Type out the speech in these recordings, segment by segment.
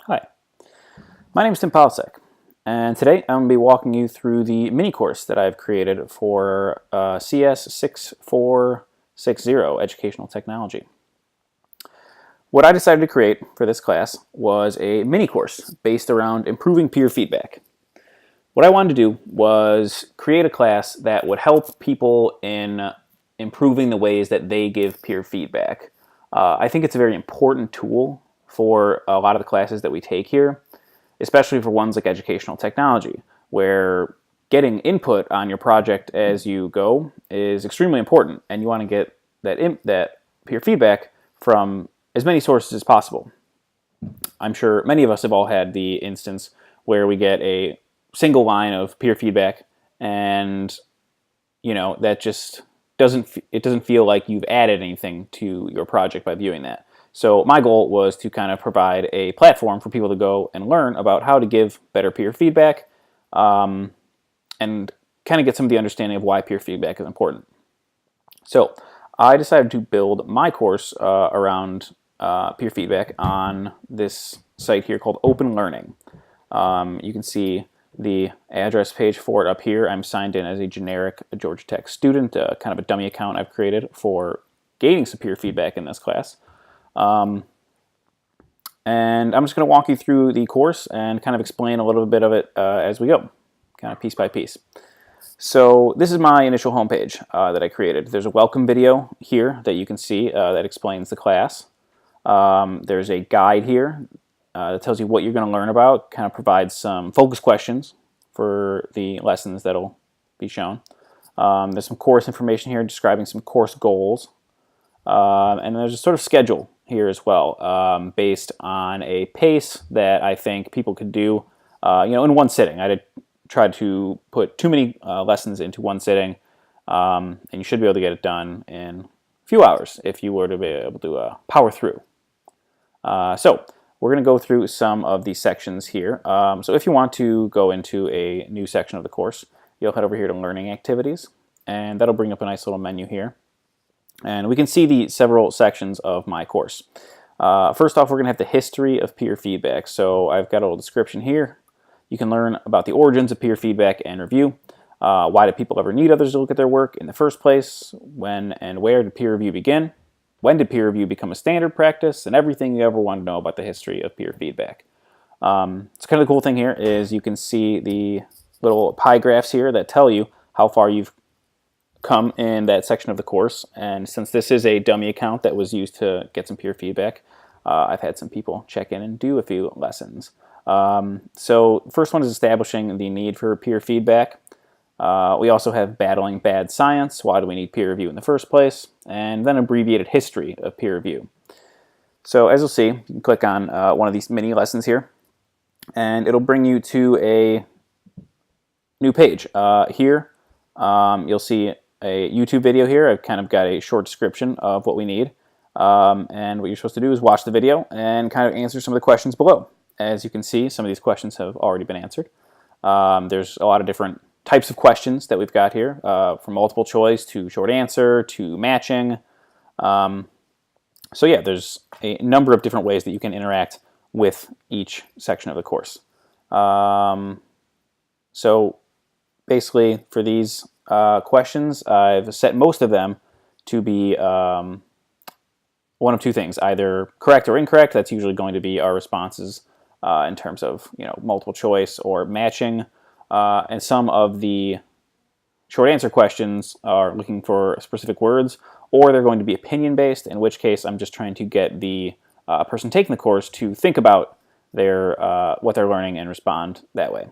Hi, my name is Tim Polasek, and today I'm going to be walking you through the mini course that I've created for CS 6460 Educational Technology. What I decided to create for this class was a mini course based around improving peer feedback. What I wanted to do was create a class that would help people in improving the ways that they give peer feedback. I think it's a very important tool for a lot of the classes that we take here, especially for ones like educational technology, where getting input on your project as you go is extremely important, and you want to get that peer feedback from as many sources as possible. I'm sure many of us have all had the instance where we get a single line of peer feedback, and that just doesn't feel like you've added anything to your project by viewing that. So my goal was to kind of provide a platform for people to go and learn about how to give better peer feedback, and kind of get some of the understanding of why peer feedback is important. So I decided to build my course around peer feedback on this site here called Open Learning. You can see the address page for it up here. I'm signed in as a generic Georgia Tech student, kind of a dummy account I've created for gaining some peer feedback in this class. And I'm just going to walk you through the course and kind of explain a little bit of it as we go, kind of piece by piece. So this is my initial homepage that I created. There's a welcome video here that you can see that explains the class. There's a guide here that tells you what you're going to learn about, kind of provides some focus questions for the lessons that'll be shown. There's some course information here describing some course goals. And there's a sort of schedule here as well, based on a pace that I think people could do, in one sitting. I did try to put too many lessons into one sitting, and you should be able to get it done in a few hours if you were to be able to power through. So we're going to go through some of these sections here. So if you want to go into a new section of the course, you'll head over here to Learning Activities, and that'll bring up a nice little menu here. And we can see the several sections of my course. First off, we're going to have the history of peer feedback. So I've got a little description here. You can learn about the origins of peer feedback and review. Why do people ever need others to look at their work in the first place? When and where did peer review begin? When did peer review become a standard practice? And everything you ever want to know about the history of peer feedback. So kind of the cool thing here is you can see the little pie graphs here that tell you how far you've come in that section of the course. And since this is a dummy account that was used to get some peer feedback, I've had some people check in and do a few lessons. So first one is establishing the need for peer feedback. We also have battling bad science. Why do we need peer review in the first place? And then abbreviated history of peer review. So as you'll see, you can click on one of these mini lessons here, and it'll bring you to a new page. Here, you'll see a YouTube video here. I've kind of got a short description of what we need. And what you're supposed to do is watch the video and kind of answer some of the questions below. As you can see, some of these questions have already been answered. There's a lot of different types of questions that we've got here, from multiple choice to short answer to matching. So yeah, there's a number of different ways that you can interact with each section of the course. So basically for these questions, I've set most of them to be one of two things, either correct or incorrect. That's usually going to be our responses in terms of multiple choice or matching. And some of the short answer questions are looking for specific words, or they're going to be opinion based, in which case I'm just trying to get the person taking the course to think about their what they're learning and respond that way.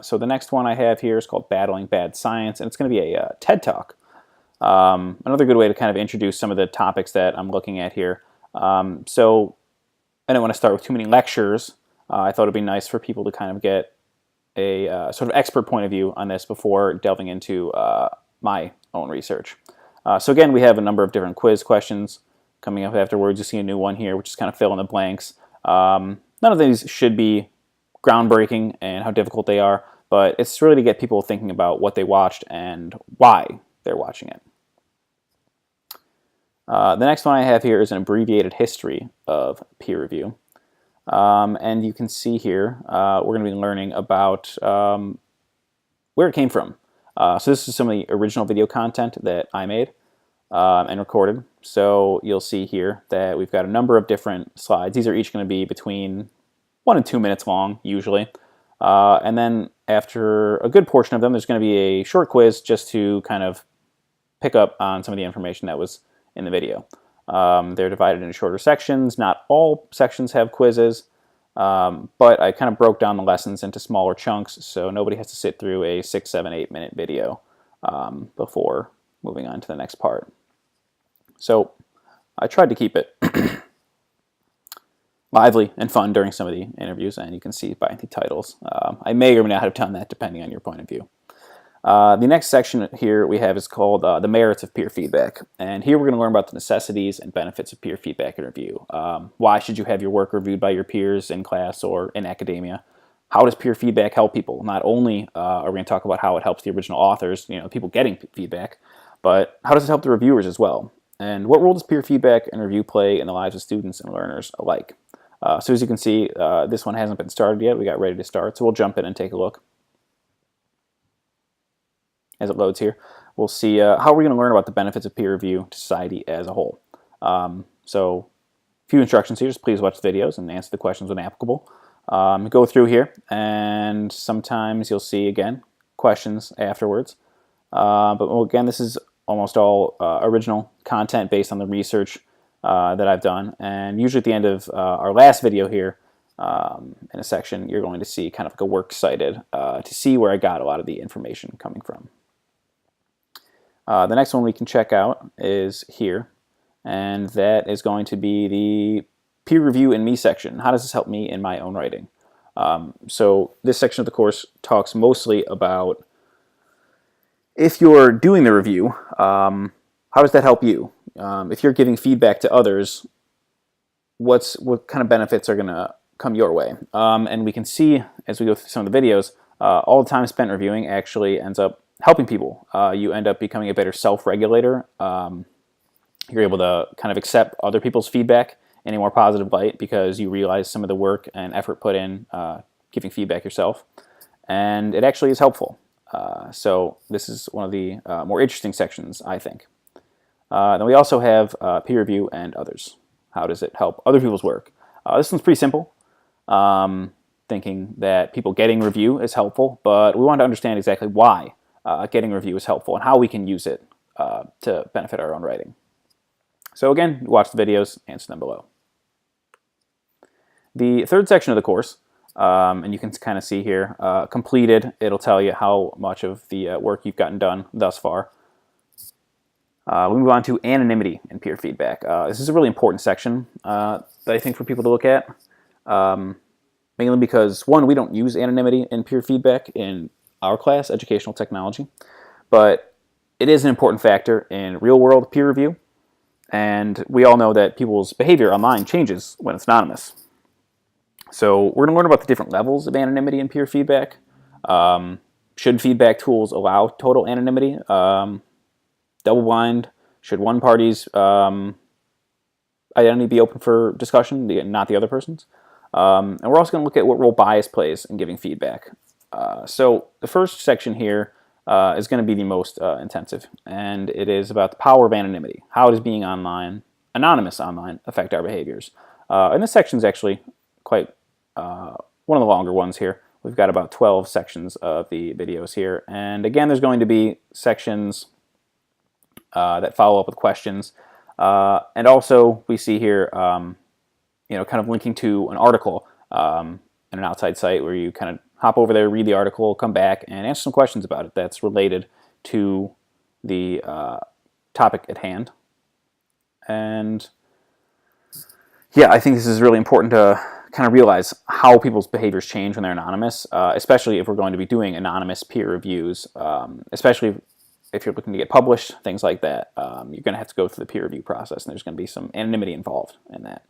So the next one I have here is called Battling Bad Science, and it's going to be a TED Talk. Another good way to kind of introduce some of the topics that I'm looking at here. So I don't want to start with too many lectures. I thought it'd be nice for people to kind of get a sort of expert point of view on this before delving into my own research. So again, we have a number of different quiz questions coming up afterwards. You see a new one here, which is kind of fill in the blanks. None of these should be groundbreaking and how difficult they are, but it's really to get people thinking about what they watched and why they're watching it. The next one I have here is an abbreviated history of peer review. And you can see here, we're going to be learning about where it came from. So this is some of the original video content that I made and recorded. So you'll see here that we've got a number of different slides. These are each going to be between 1 and 2 minutes long, usually. And then after a good portion of them, there's going to be a short quiz just to kind of pick up on some of the information that was in the video. They're divided into shorter sections. Not all sections have quizzes, but I kind of broke down the lessons into smaller chunks so nobody has to sit through a 6, 7, 8 minute video before moving on to the next part. So I tried to keep it lively and fun during some of the interviews, and you can see by the titles. I may or may not have done that depending on your point of view. The next section here we have is called the merits of peer feedback. And here we're going to learn about the necessities and benefits of peer feedback and review. Why should you have your work reviewed by your peers in class or in academia? How does peer feedback help people? Not only are we going to talk about how it helps the original authors, people getting feedback, but how does it help the reviewers as well? And what role does peer feedback and review play in the lives of students and learners alike? So as you can see, this one hasn't been started yet. We got ready to start, so we'll jump in and take a look. As it loads here, we'll see how we're going to learn about the benefits of peer review to society as a whole. So a few instructions here. Just please watch the videos and answer the questions when applicable. Go through here, and sometimes you'll see, again, questions afterwards. But again, this is almost all original content based on the research that I've done. And usually at the end of our last video here, in a section, you're going to see kind of like a works cited to see where I got a lot of the information coming from. The next one we can check out is here, and that is going to be the peer review in me section. How does this help me in my own writing? So this section of the course talks mostly about if you're doing the review, how does that help you? If you're giving feedback to others, what kind of benefits are going to come your way? And we can see as we go through some of the videos, all the time spent reviewing actually ends up helping people. You end up becoming a better self-regulator. You're able to kind of accept other people's feedback in a more positive light because you realize some of the work and effort put in giving feedback yourself. And it actually is helpful. So this is one of the more interesting sections, I think. Then we also have peer review and others. How does it help other people's work? This one's pretty simple. Thinking that people getting review is helpful, but we want to understand exactly why getting review is helpful and how we can use it to benefit our own writing. So again, watch the videos, answer them below. The third section of the course, and you can kind of see here, completed, it'll tell you how much of the work you've gotten done thus far. We move on to anonymity and peer feedback. This is a really important section that I think for people to look at, mainly because, one, we don't use anonymity and peer feedback in our class, Educational Technology, but it is an important factor in real-world peer review, and we all know that people's behavior online changes when it's anonymous. So we're going to learn about the different levels of anonymity and peer feedback. Should feedback tools allow total anonymity? Double blind? Should one party's identity be open for discussion, not the other person's? And we're also going to look at what role bias plays in giving feedback. So the first section here is going to be the most intensive, and it is about the power of anonymity. How does being anonymous online, affect our behaviors? And this section is actually quite one of the longer ones here. We've got about 12 sections of the videos here, and again, there's going to be sections that follow up with questions, and also we see here, kind of linking to an article in an outside site where you kind of hop over there, read the article, come back, and answer some questions about it that's related to the topic at hand. And yeah, I think this is really important to kind of realize how people's behaviors change when they're anonymous, especially if we're going to be doing anonymous peer reviews, especially if you're looking to get published, things like that. You're going to have to go through the peer review process, and there's going to be some anonymity involved in that.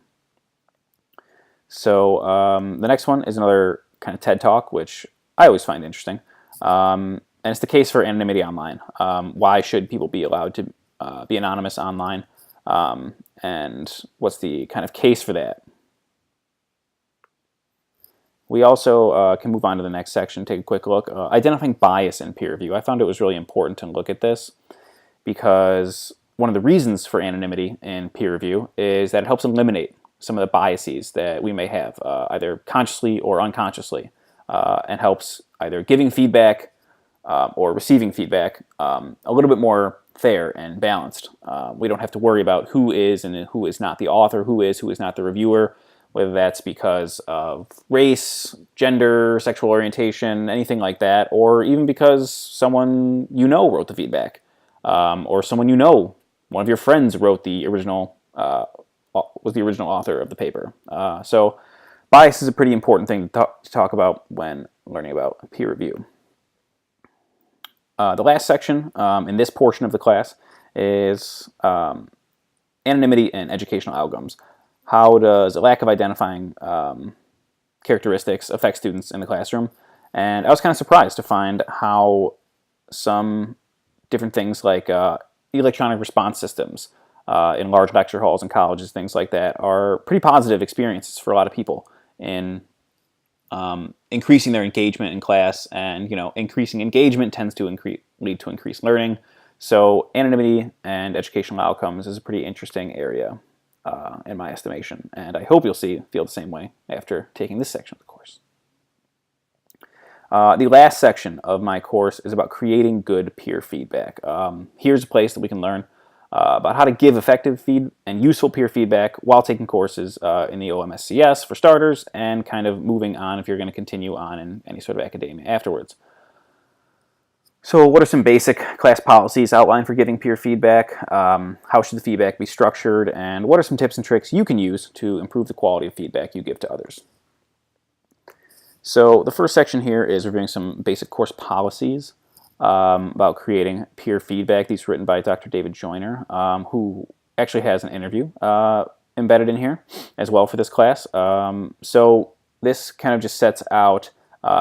So the next one is another kind of TED Talk, which I always find interesting. And it's the case for anonymity online. Why should people be allowed to be anonymous online? And what's the kind of case for that? We also can move on to the next section, take a quick look. Identifying bias in peer review. I found it was really important to look at this because one of the reasons for anonymity in peer review is that it helps eliminate some of the biases that we may have, either consciously or unconsciously, and helps either giving feedback or receiving feedback a little bit more fair and balanced. We don't have to worry about who is and who is not the author, who is not the reviewer, whether that's because of race, gender, sexual orientation, anything like that, or even because someone you know wrote the feedback, or someone you know, one of your friends wrote the original, was the original author of the paper. So bias is a pretty important thing to talk about when learning about peer review. The last section in this portion of the class is anonymity and educational outcomes. How does a lack of identifying characteristics affect students in the classroom? And I was kind of surprised to find how some different things like electronic response systems in large lecture halls and colleges, things like that, are pretty positive experiences for a lot of people in increasing their engagement in class. And increasing engagement tends to lead to increased learning. So anonymity and educational outcomes is a pretty interesting area in my estimation, and I hope you'll feel the same way after taking this section of the course. The last section of my course is about creating good peer feedback. Here's a place that we can learn about how to give effective and useful peer feedback while taking courses in the OMSCS for starters, and kind of moving on if you're going to continue on in any sort of academia afterwards. So what are some basic class policies outlined for giving peer feedback? How should the feedback be structured? And what are some tips and tricks you can use to improve the quality of feedback you give to others? So the first section here is reviewing some basic course policies about creating peer feedback. These are written by Dr. David Joyner, who actually has an interview embedded in here as well for this class. So this kind of just sets out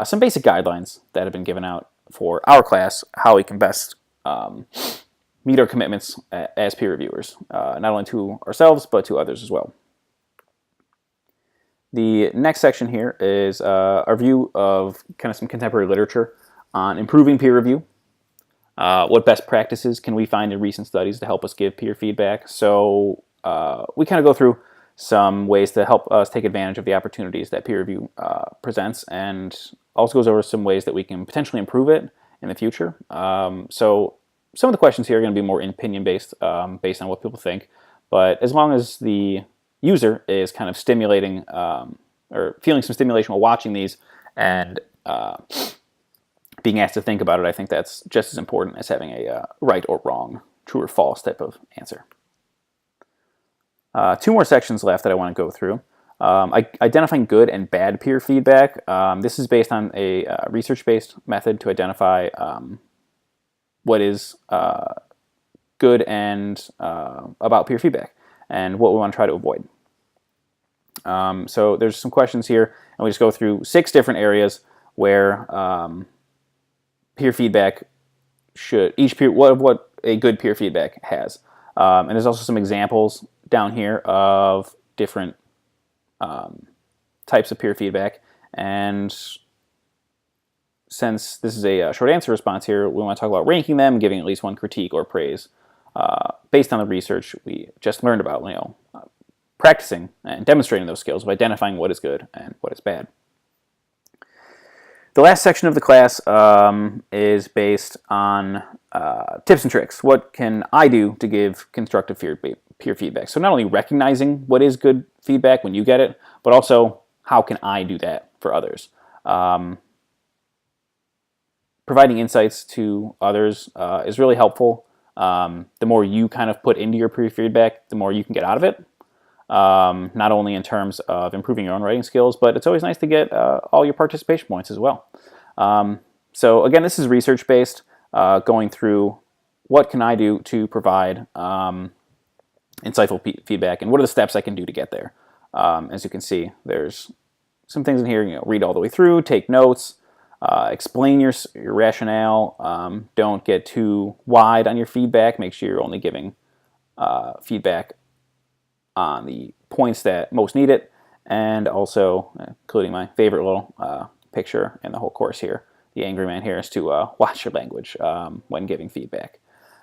some basic guidelines that have been given out for our class, how we can best meet our commitments as peer reviewers, not only to ourselves, but to others as well. The next section here is our view of kind of some contemporary literature on improving peer review. What best practices can we find in recent studies to help us give peer feedback? So we kind of go through some ways to help us take advantage of the opportunities that peer review presents, and also goes over some ways that we can potentially improve it in the future. So some of the questions here are going to be more opinion-based, based on what people think, but as long as the user is kind of stimulating or feeling some stimulation while watching these and being asked to think about it, I think that's just as important as having a right or wrong, true or false type of answer. Two more sections left that I want to go through. Identifying good and bad peer feedback. This is based on a research-based method to identify what is good and about peer feedback and what we want to try to avoid. So there's some questions here, and we just go through 6 different areas where peer feedback what a good peer feedback has. And there's also some examples down here of different types of peer feedback, and since this is a short answer response here, we want to talk about ranking them, giving at least one critique or praise based on the research we just learned about, practicing and demonstrating those skills of identifying what is good and what is bad. The last section of the class is based on tips and tricks. What can I do to give constructive peer feedback? So not only recognizing what is good feedback when you get it, but also how can I do that for others? Providing insights to others is really helpful. The more you kind of put into your peer feedback, the more you can get out of it. Not only in terms of improving your own writing skills, but it's always nice to get all your participation points as well. So again, this is research-based, going through what can I do to provide insightful feedback, and what are the steps I can do to get there. As you can see, there's some things in here, read all the way through, take notes, explain your rationale, don't get too wide on your feedback, make sure you're only giving feedback on the points that most need it, and also including my favorite little picture in the whole course here, the angry man here, is to watch your language when giving feedback.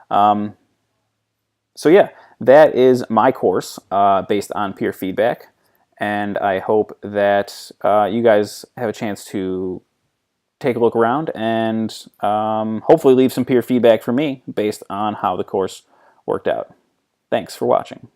So yeah, that is my course based on peer feedback, and I hope that you guys have a chance to take a look around and hopefully leave some peer feedback for me based on how the course worked out. Thanks for watching.